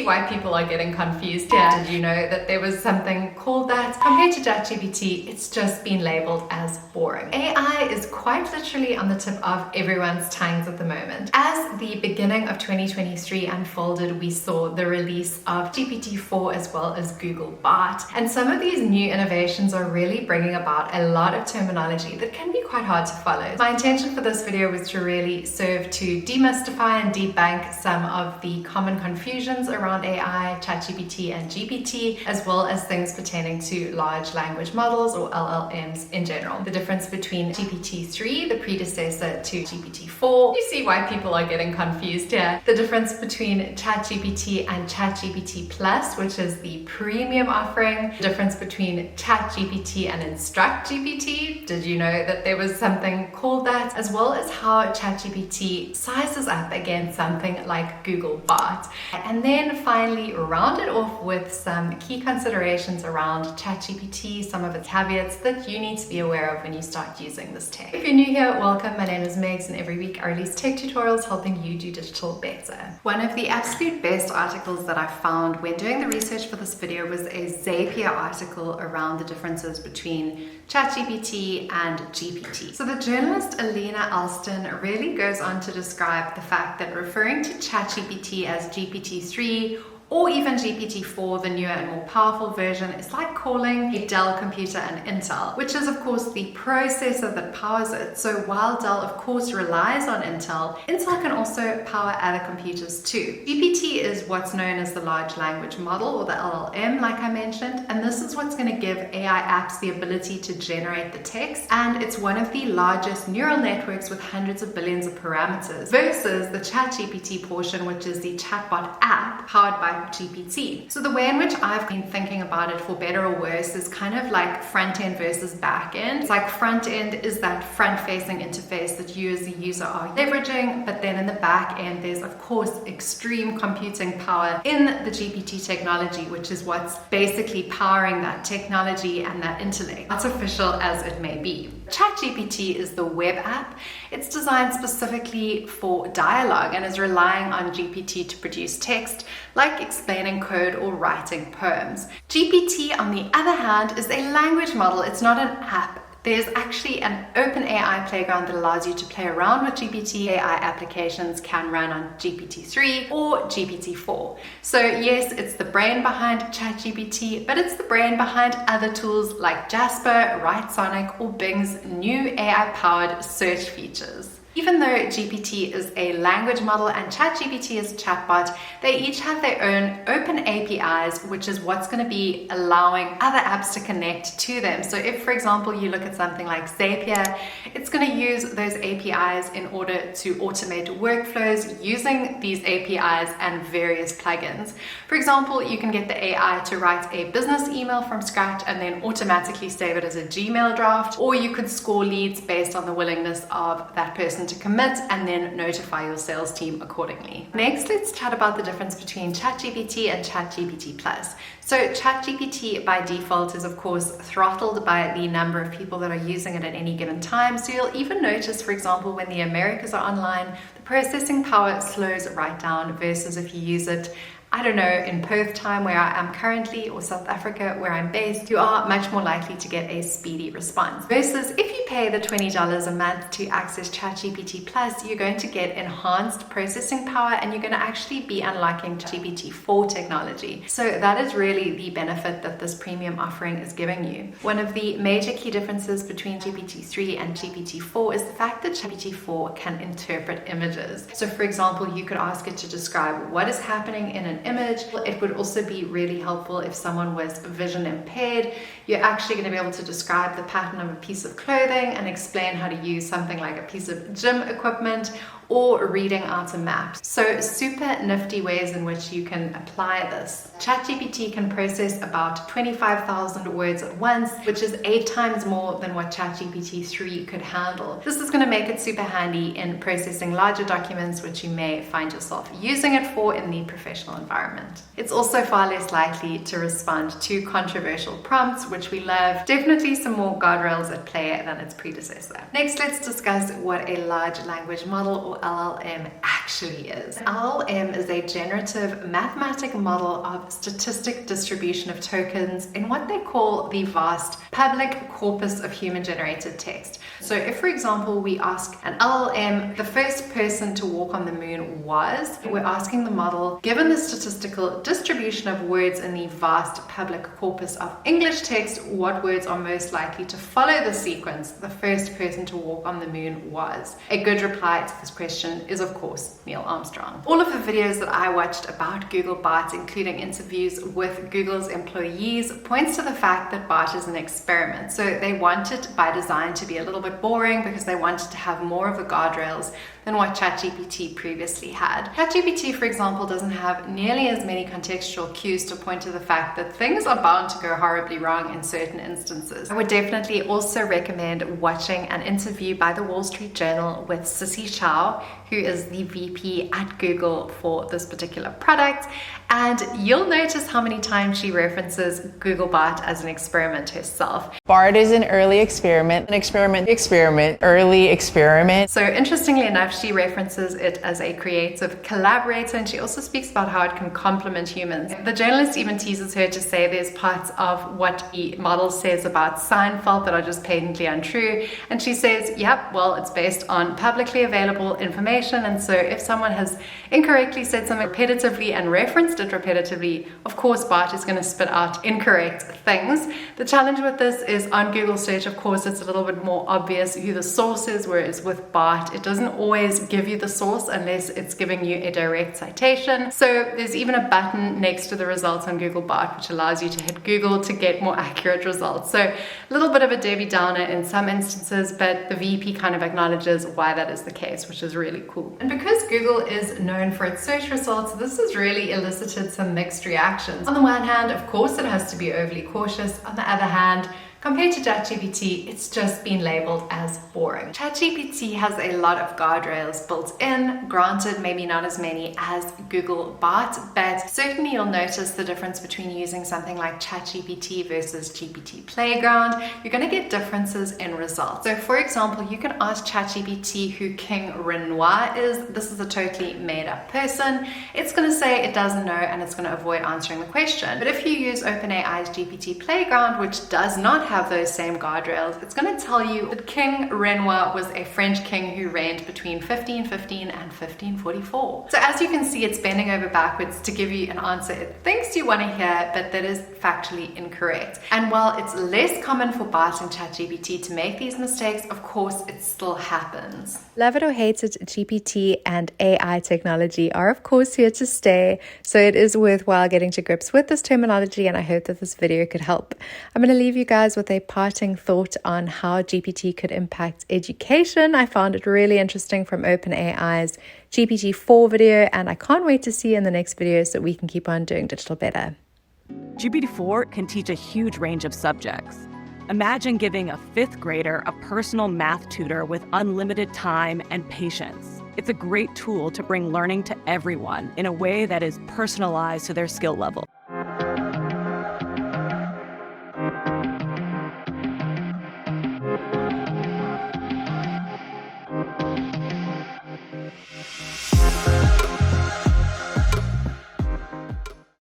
see why people are getting confused here. Did you know that there was something called that? Compared to ChatGPT, it's just been labeled as boring. AI is quite literally on the tip of everyone's tongues at the moment. As the beginning of 2023 unfolded, we saw the release of GPT-4 as well as Google Bart. And some of these new innovations are really bringing about a lot of terminology that can be quite hard to follow. My intention for this video was to really serve to demystify and debunk some of the common confusions around AI, ChatGPT and GPT, as well as things pertaining to large language models or LLMs in general. The difference between GPT-3, the predecessor to GPT-4. You see why people are getting confused here. The difference between ChatGPT and ChatGPT Plus, which is the premium offering. The difference between ChatGPT and InstructGPT. Did you know that there was something called that? As well as how ChatGPT sizes up against something like Google Bart. And then finally round it off with some key considerations around ChatGPT, some of its caveats that you need to be aware of when you start using this tech. If you're new here, welcome. My name is Megs, and every week I release tech tutorials helping you do digital better. One of the absolute best articles that I found when doing the research for this video was a Zapier article around the differences between ChatGPT and GPT. So the journalist Alina Alston really goes on to describe the fact that referring to ChatGPT as GPT-3 or even GPT-4, the newer and more powerful version, is like calling a Dell computer an Intel, which is of course the processor that powers it. So while Dell of course relies on Intel, Intel can also power other computers too. GPT is what's known as the large language model, or the LLM, like I mentioned, and this is what's going to give AI apps the ability to generate the text, and it's one of the largest neural networks with hundreds of billions of parameters, versus the ChatGPT portion, which is the chatbot app powered by GPT. So the way in which I've been thinking about it, for better or worse, is kind of like front end versus back end. It's like front end is that front facing interface that you as the user are leveraging, but then in the back end there's of course extreme computing power in the GPT technology, which is what's basically powering that technology and that intellect, artificial as it may be. ChatGPT is the web app. It's designed specifically for dialogue and is relying on GPT to produce text, like explaining code or writing poems. GPT, on the other hand, is a language model. It's not an app. There's actually an open AI playground that allows you to play around with GPT. AI applications can run on GPT-3 or GPT-4. So yes, it's the brain behind ChatGPT, but it's the brain behind other tools like Jasper, Writesonic, or Bing's new AI-powered search features. Even though GPT is a language model and ChatGPT is a chatbot, they each have their own open APIs, which is what's going to be allowing other apps to connect to them. So if, for example, you look at something like Zapier, it's going to use those APIs in order to automate workflows using these APIs and various plugins. For example, you can get the AI to write a business email from scratch and then automatically save it as a Gmail draft, or you could score leads based on the willingness of that person to commit and then notify your sales team accordingly. Next, let's chat about the difference between ChatGPT and ChatGPT Plus. So ChatGPT by default is of course throttled by the number of people that are using it at any given time. So you'll even notice, for example, when the Americas are online, the processing power slows right down, versus if you use it, I don't know, in Perth time where I am currently, or South Africa where I'm based, you are much more likely to get a speedy response. Versus if you pay the $20 a month to access ChatGPT Plus, you're going to get enhanced processing power and you're going to actually be unlocking GPT-4 technology. So that is really the benefit that this premium offering is giving you. One of the major key differences between GPT-3 and GPT-4 is the fact that GPT-4 can interpret images. So for example, you could ask it to describe what is happening in an image. It would also be really helpful if someone was vision impaired. You're actually going to be able to describe the pattern of a piece of clothing and explain how to use something like a piece of gym equipment or reading out a map. So super nifty ways in which you can apply this. ChatGPT can process about 25,000 words at once, which is 8 times more than what ChatGPT-3 could handle. This is going to make it super handy in processing larger documents, which you may find yourself using it for in the professional environment. It's also far less likely to respond to controversial prompts, which we love. Definitely some more guardrails at play than its predecessor. Next, let's discuss what a large language model or LLM actually is. An LLM is a generative mathematical model of statistic distribution of tokens in what they call the vast public corpus of human-generated text. So if, for example, we ask an LLM, the first person to walk on the moon was, we're asking the model, given the statistical distribution of words in the vast public corpus of English text, what words are most likely to follow the sequence the first person to walk on the moon was? A good reply to this question is, of course, Neil Armstrong. All of the videos that I watched about Google Bart, including interviews with Google's employees, points to the fact that Bart is an experiment. So they want it by design to be a little bit boring because they wanted to have more of the guardrails than what ChatGPT previously had. ChatGPT, for example, doesn't have nearly as many contextual cues to point to the fact that things are bound to go horribly wrong in certain instances. I would definitely also recommend watching an interview by the Wall Street Journal with Sissy Chow, who is the VP at Google for this particular product. And you'll notice how many times she references Google Bart as an experiment herself. Bart is an early experiment, early experiment. So interestingly enough, she references it as a creative collaborator, and she also speaks about how it can complement humans. The journalist even teases her to say there's parts of what the model says about Seinfeld that are just patently untrue. And she says, yep, well, it's based on publicly available information. And so if someone has incorrectly said something repetitively and referenced it repetitively, of course, Bart is going to spit out incorrect things. The challenge with this is on Google search, of course, it's a little bit more obvious who the source is, whereas with Bart, it doesn't always give you the source unless it's giving you a direct citation. So there's even a button next to the results on Google Bart, which allows you to hit Google to get more accurate results. So a little bit of a Debbie Downer in some instances, but the VP kind of acknowledges why that is the case, which is really cool. And because Google is known for its search results, this has really elicited some mixed reactions. On the one hand, of course, it has to be overly cautious. On the other hand, compared to ChatGPT, it's just been labeled as boring. ChatGPT has a lot of guardrails built in, granted maybe not as many as Google Bart, but certainly you'll notice the difference between using something like ChatGPT versus GPT Playground. You're going to get differences in results. So for example, you can ask ChatGPT who King Renoir is. This is a totally made up person. It's going to say it doesn't know and it's going to avoid answering the question. But if you use OpenAI's GPT Playground, which does not have those same guardrails, it's going to tell you that King Renoir was a French king who reigned between 1515 and 1544. So as you can see, it's bending over backwards to give you an answer it thinks you want to hear, but that is factually incorrect. And while it's less common for Bart and ChatGPT to make these mistakes, of course, it still happens. Love it or hate it, GPT and AI technology are of course here to stay, so it is worthwhile getting to grips with this terminology, and I hope that this video could help. I'm going to leave you guys with a parting thought on how GPT could impact education. I found it really interesting from OpenAI's GPT4 video, and I can't wait to see you in the next video so we can keep on doing digital better. GPT-4 can teach a huge range of subjects. Imagine giving a 5th grader a personal math tutor with unlimited time and patience. It's a great tool to bring learning to everyone in a way that is personalized to their skill level.